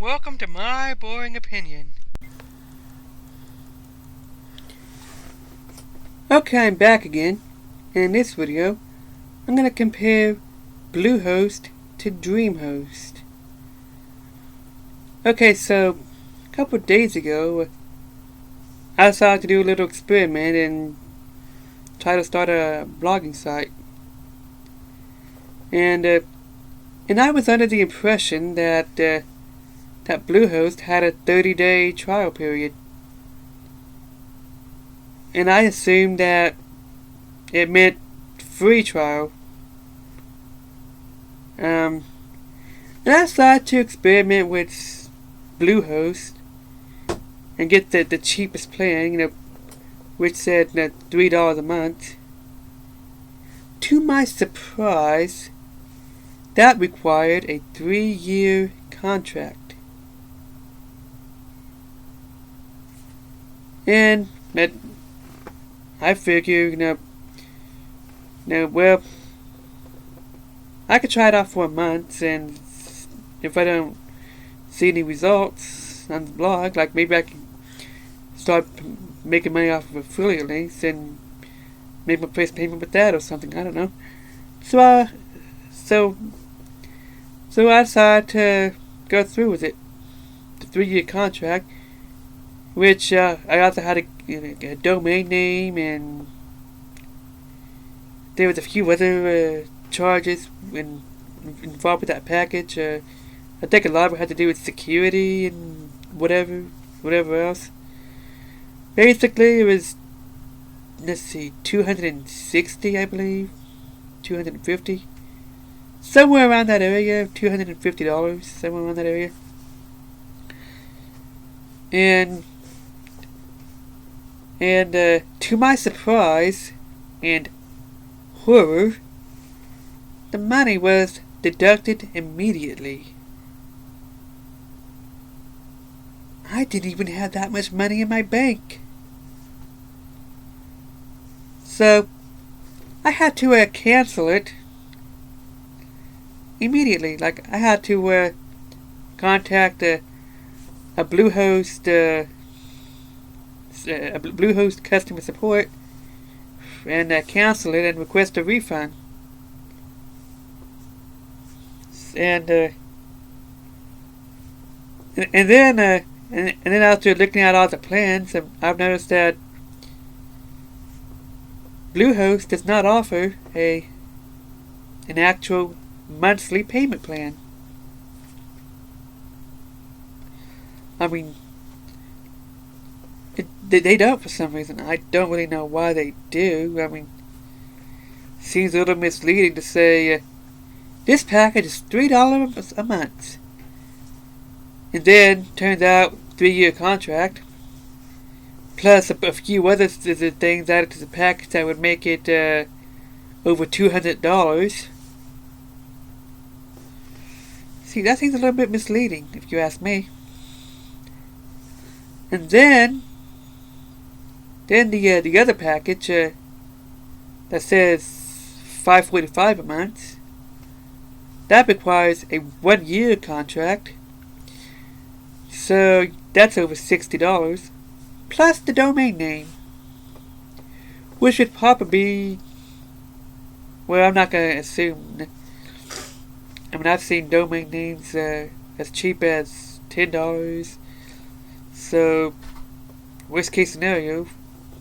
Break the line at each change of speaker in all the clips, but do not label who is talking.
Welcome to my boring opinion. Okay, I'm back again. And in this video, I'm going to compare Bluehost to Dreamhost. Okay, so a couple of days ago, I decided to do a little experiment and try to start a blogging site. And I was under the impression that Bluehost had a 30-day trial period. And I assumed that it meant free trial. And I decided to experiment with Bluehost and get the cheapest plan, which said $3 a month. To my surprise, that required a 3-year contract. And I figure, well, I could try it out for a month, and if I don't see any results on the blog, like maybe I can start making money off of affiliate links and make my first payment with that or something. I don't know. So I decided to go through with it. The 3-year contract, which I also had a domain name, and there was a few other charges involved with that package. I think a lot of it had to do with security and whatever else. Basically, it was, $260, I believe, $250, somewhere around that area, $250, somewhere around that area. And to my surprise and horror, the money was deducted immediately. I didn't even have that much money in my bank. So I had to cancel it immediately. Like, I had to contact a Bluehost Bluehost customer support and cancel it and request a refund. And then after looking at all the plans, I've noticed that Bluehost does not offer an actual monthly payment plan. I mean, they don't for some reason. I don't really know why they do. I mean, it seems a little misleading to say this package is $3 a month, and then turns out 3-year contract plus a few other things added to the package that would make it over $200. See, that seems a little bit misleading, if you ask me. And then the other package that says $545 a month, that requires a 1-year contract, so that's over $60, plus the domain name, which would probably be, well, I'm not going to assume. I mean, I've seen domain names as cheap as $10. So, worst case scenario,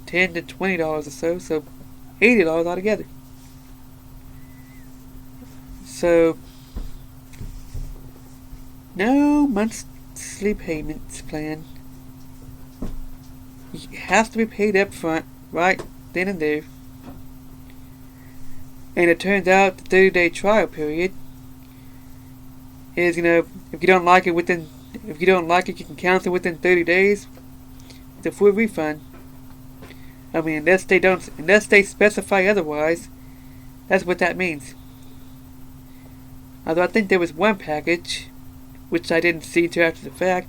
$10 to $20 or so $80 altogether. So, no monthly payments plan. It has to be paid up front, right then and there. And it turns out the 30-day trial period is, if you don't like it, you can cancel within 30 days with a full refund. I mean, unless they specify otherwise, that's what that means. Although I think there was one package, which I didn't see until after the fact,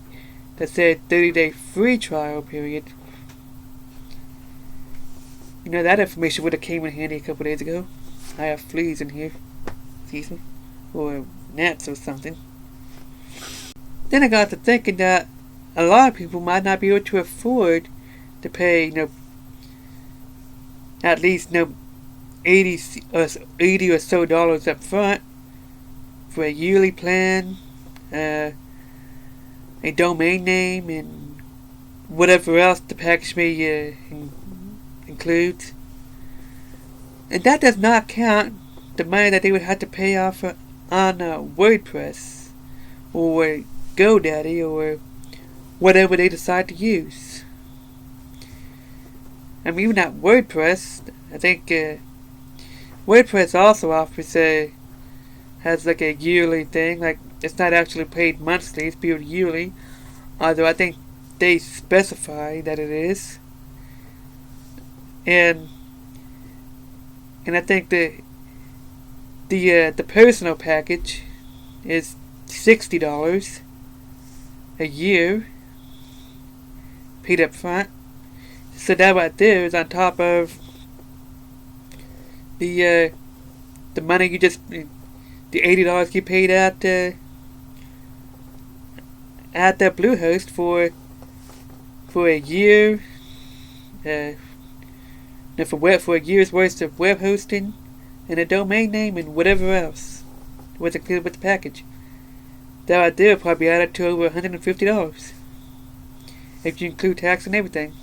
that said 30-day free trial period. That information would have came in handy a couple days ago. I have fleas in here. Excuse me. Or gnats or something. Then I got to thinking that a lot of people might not be able to afford to pay, at least 80 or so dollars up front for a yearly plan, a domain name, and whatever else the package may include. And that does not count the money that they would have to pay off on WordPress or GoDaddy or whatever they decide to use. I mean, even at WordPress, I think WordPress also offers has like a yearly thing. Like, it's not actually paid monthly; it's paid yearly. Although I think they specify that it is, and I think the personal package is $60 a year, paid up front. So that right there is on top of the money the $80 you paid at the Bluehost for a year, for a year's worth of web hosting and a domain name and whatever else was included with the package. That right there probably added to over $150 if you include tax and everything.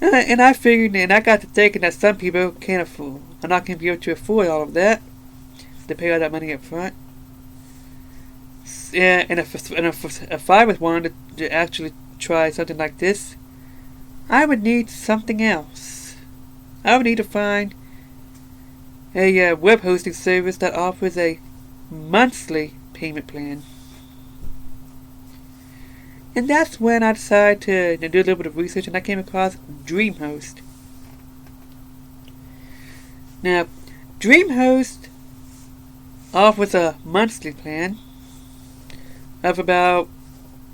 And I figured, and I got to thinking that some people can't afford, are not going to be able to afford all of that, to pay all that money up front. And if I was wanting to actually try something like this, I would need something else. I would need to find a web hosting service that offers a monthly payment plan. And that's when I decided to do a little bit of research, and I came across Dreamhost. Now, Dreamhost offers a monthly plan of about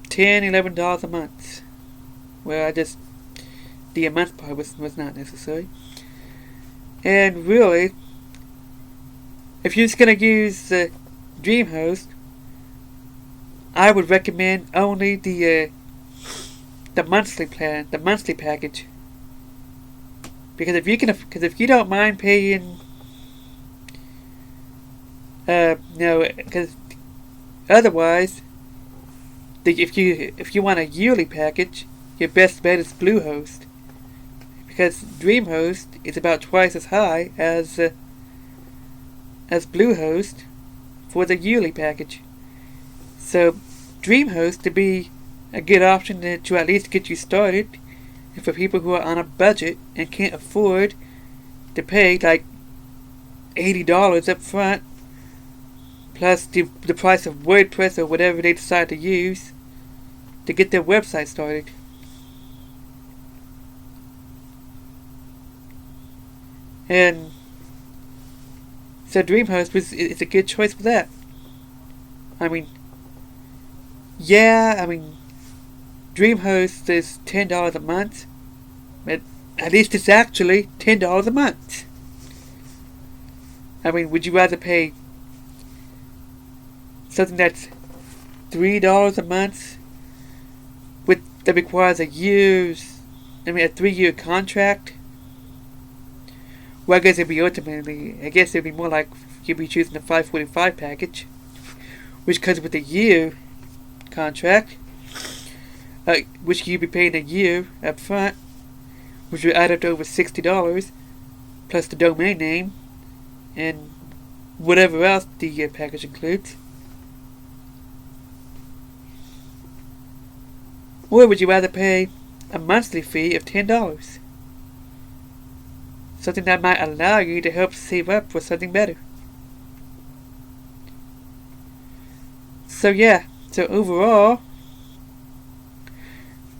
$10, $11 a month. Well, the month part was not necessary. And really, if you're just going to use Dreamhost, I would recommend only the monthly plan, the monthly package. Because if you don't mind paying, because otherwise, if you want a yearly package, your best bet is Bluehost, because Dreamhost is about twice as high as Bluehost for the yearly package. So Dreamhost to be a good option to at least get you started, and for people who are on a budget and can't afford to pay like $80 up front, plus the price of WordPress or whatever they decide to use to get their website started. And so Dreamhost is a good choice for that. I mean, Dreamhost is $10 a month, but at least it's actually $10 a month. I mean, would you rather pay something that's $3 a month that requires a 3-year contract? Well, I guess it'd be more like you'd be choosing the 545 package, which comes with a year contract, which you'd be paying a year up front, which would add up to over $60, plus the domain name and whatever else the package includes. Or would you rather pay a monthly fee of $10? Something that might allow you to help save up for something better. So overall,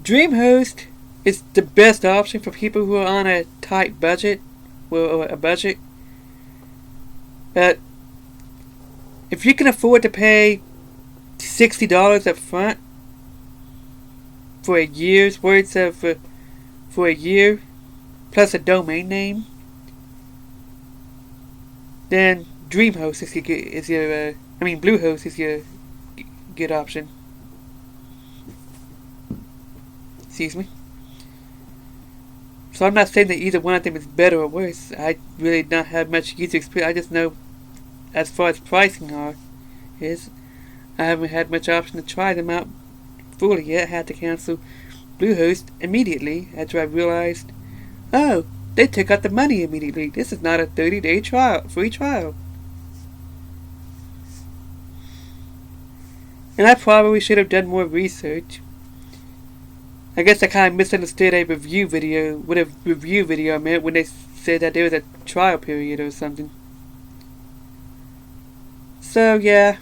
Dreamhost is the best option for people who are on a tight budget, or a budget. But if you can afford to pay $60 up front for a year's worth of for a year, plus a domain name, then Bluehost is good option. Excuse me. So I'm not saying that either one of them is better or worse. I really don't have much user experience. I just know as far as pricing is, I haven't had much option to try them out fully yet. I had to cancel Bluehost immediately after I realized, oh, they took out the money immediately. This is not a 30-day trial, free trial. And I probably should have done more research. I guess I kind of misunderstood a review video, what a review video meant when they said that there was a trial period or something. So yeah,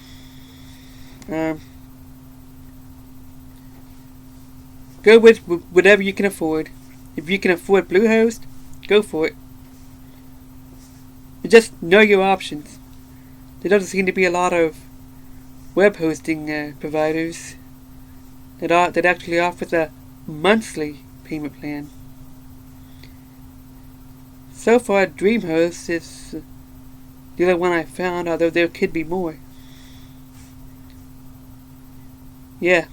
go with whatever you can afford. If you can afford Bluehost, go for it. But just know your options. There doesn't seem to be a lot of web hosting providers that actually offers a monthly payment plan. So far, Dreamhost is the only one I found, although there could be more. Yeah.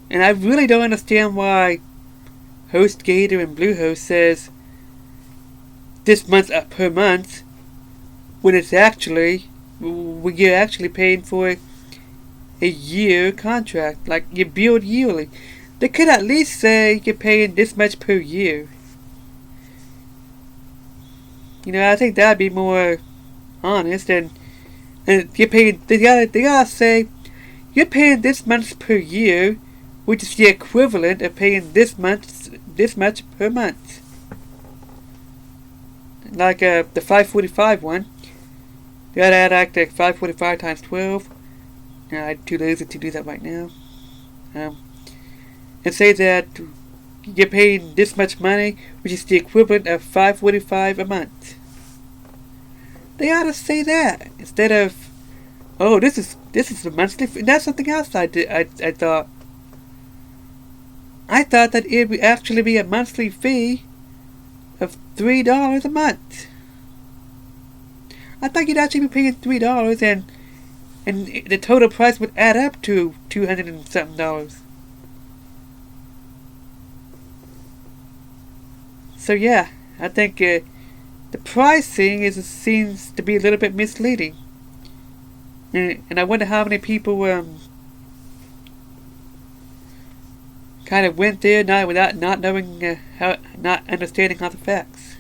And I really don't understand why HostGator and Bluehost says this month per month when it's actually, when you're actually paying for a year contract, like you billed yearly. They could at least say you're paying this much per year. You know, I think that'd be more honest, and you're paying. They gotta say you're paying this much per year, which is the equivalent of paying this much per month. Like the 545 one, they gotta add like 545 times 12. I'm too lazy to do that right now. And say that you're paying this much money, which is the equivalent of $5.45 a month. They ought to say that instead of, oh, this is a monthly fee. That's something else I thought. I thought that it would actually be a monthly fee of $3 a month. I thought you'd actually be paying $3 and the total price would add up to $200 and something. So yeah, I think the pricing seems to be a little bit misleading, and I wonder how many people kind of went there without not knowing not understanding how the facts.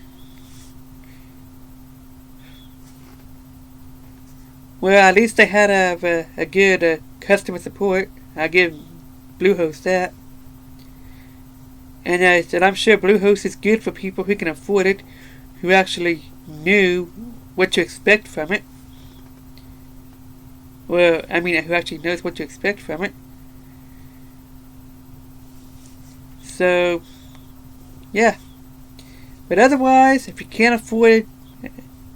Well, at least they had a good customer support. I give Bluehost that. And I'm sure Bluehost is good for people who can afford it, who actually knew what to expect from it. Well, I mean, who actually knows what to expect from it. So, yeah. But otherwise, if you can't afford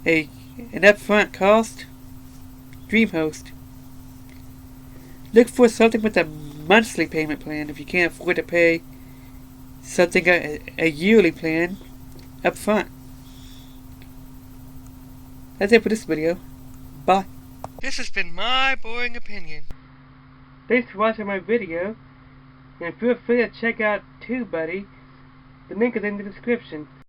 an upfront cost, Dreamhost. Look for something with a monthly payment plan if you can't afford to pay something a yearly plan up front. That's it for this video. Bye. This has been my boring opinion. Thanks for watching my video, and feel free to check out TubeBuddy. The link is in the description.